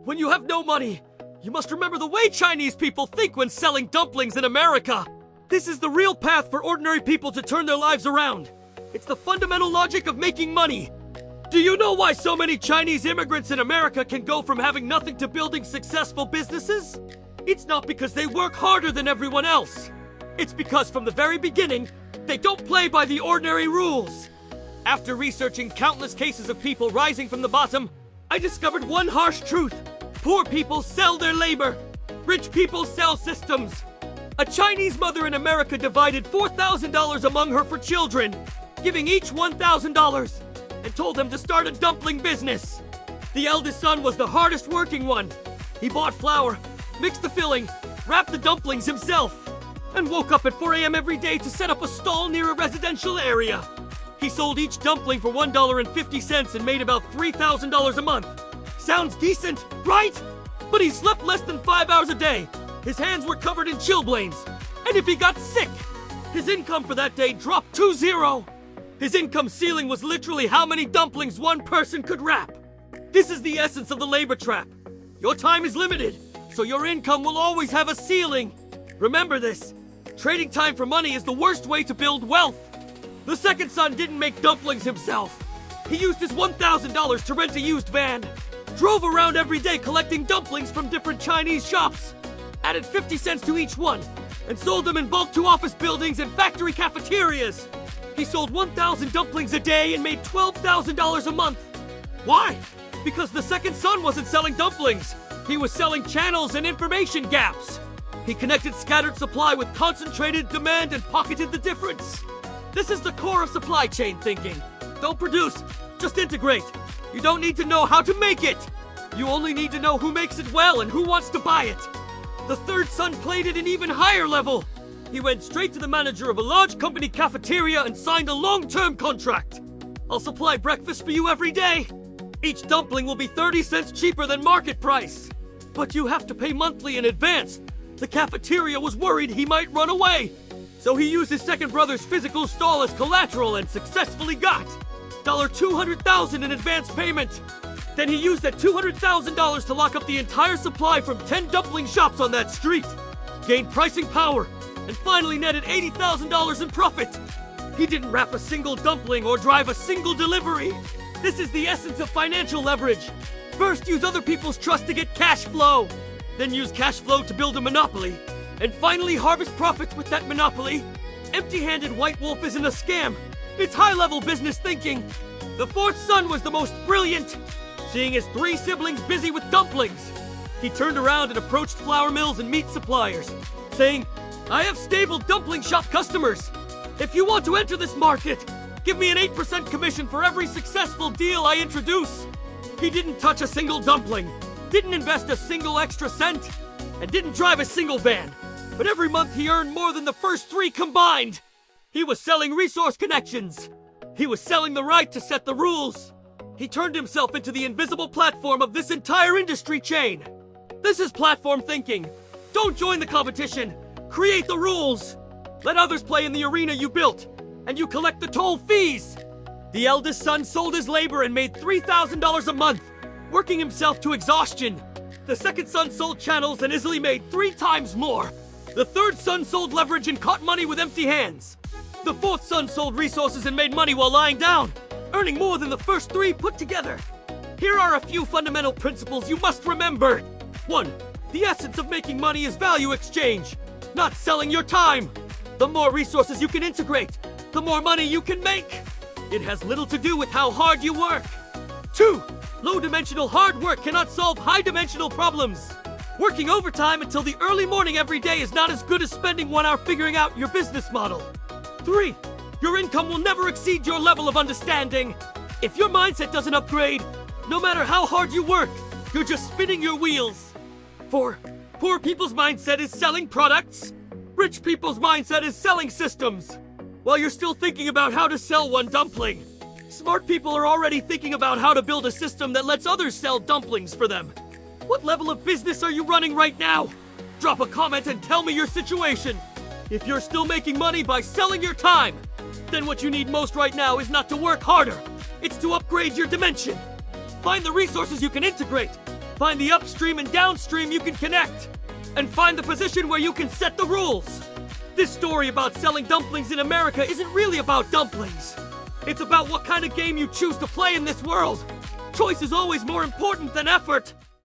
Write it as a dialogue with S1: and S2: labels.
S1: When you have no money, you must remember the way Chinese people think when selling dumplings in America. This is the real path for ordinary people to turn their lives around. It's the fundamental logic of making money. Do you know why so many Chinese immigrants in America can go from having nothing to building successful businesses? It's not because they work harder than everyone else. It's because from the very beginning, they don't play by the ordinary rules. After researching countless cases of people rising from the bottom, I discovered one harsh truth. Poor people sell their labor. Rich people sell systems. A Chinese mother in America divided $4,000 among her for children, giving each $1,000, and told them to start a dumpling business. The eldest son was the hardest working one. He bought flour, mixed the filling, wrapped the dumplings himself, and woke up at 4 a.m. every day to set up a stall near a residential area. He sold each dumpling for $1.50 and made about $3,000 a month. Sounds decent, right? But he slept less than 5 hours a day. His hands were covered in chilblains. And if he got sick, his income for that day dropped to zero. His income ceiling was literally how many dumplings one person could wrap. This is the essence of the labor trap. Your time is limited, so your income will always have a ceiling. Remember this. Trading time for money is the worst way to build wealth. The second son didn't make dumplings himself. He used his $1,000 to rent a used van, drove around every day collecting dumplings from different Chinese shops, added 50 cents to each one, and sold them in bulk to office buildings and factory cafeterias. He sold 1,000 dumplings a day and made $12,000 a month. Why? Because the second son wasn't selling dumplings. He was selling channels and information gaps. He connected scattered supply with concentrated demand and pocketed the difference. This is the core of supply chain thinking. Don't produce, just integrate. You don't need to know how to make it. You only need to know who makes it well and who wants to buy it. The third son played at an even higher level. He went straight to the manager of a large company cafeteria and signed a long-term contract. I'll supply breakfast for you every day. Each dumpling will be 30 cents cheaper than market price. But you have to pay monthly in advance. The cafeteria was worried he might run away. So he used his second brother's physical stall as collateral and successfully got $200,000 in advance payment. Then he used that $200,000 to lock up the entire supply from 10 dumpling shops on that street, gained pricing power, and finally netted $80,000 in profit. He didn't wrap a single dumpling or drive a single delivery. This is the essence of financial leverage. First, use other people's trust to get cash flow. Then use cash flow to build a monopoly. And finally, harvest profits with that monopoly. Empty-handed white wolf isn't a scam. It's high-level business thinking. The fourth son was the most brilliant. Seeing his 3 siblings busy with dumplings, he turned around and approached flour mills and meat suppliers, saying, I have stable dumpling shop customers. If you want to enter this market, give me an 8% commission for every successful deal I introduce. He didn't touch a single dumpling, didn't invest a single extra cent, and didn't drive a single van. But every month he earned more than the first 3 combined. He was selling resource connections. He was selling the right to set the rules. He turned himself into the invisible platform of this entire industry chain. This is platform thinking. Don't join the competition. Create the rules. Let others play in the arena you built, and you collect the toll fees. The eldest son sold his labor and made $3,000 a month, working himself to exhaustion. The second son sold channels and easily made 3 times more. The third son sold leverage and caught money with empty hands. The fourth son sold resources and made money while lying down, earning more than the first 3 put together. Here are a few fundamental principles you must remember. 1. The essence of making money is value exchange, not selling your time. The more resources you can integrate, the more money you can make. It has little to do with how hard you work. 2. Low-dimensional hard work cannot solve high-dimensional problems. Working overtime until the early morning every day is not as good as spending 1 hour figuring out your business model. 3. Your income will never exceed your level of understanding. If your mindset doesn't upgrade, no matter how hard you work, you're just spinning your wheels. 4. Poor people's mindset is selling products. Rich people's mindset is selling systems. While you're still thinking about how to sell 1 dumpling, smart people are already thinking about how to build a system that lets others sell dumplings for them. What level of business are you running right now? Drop a comment and tell me your situation. If you're still making money by selling your time, then what you need most right now is not to work harder. It's to upgrade your dimension. Find the resources you can integrate. Find the upstream and downstream you can connect. And find the position where you can set the rules. This story about selling dumplings in America isn't really about dumplings. It's about what kind of game you choose to play in this world. Choice is always more important than effort.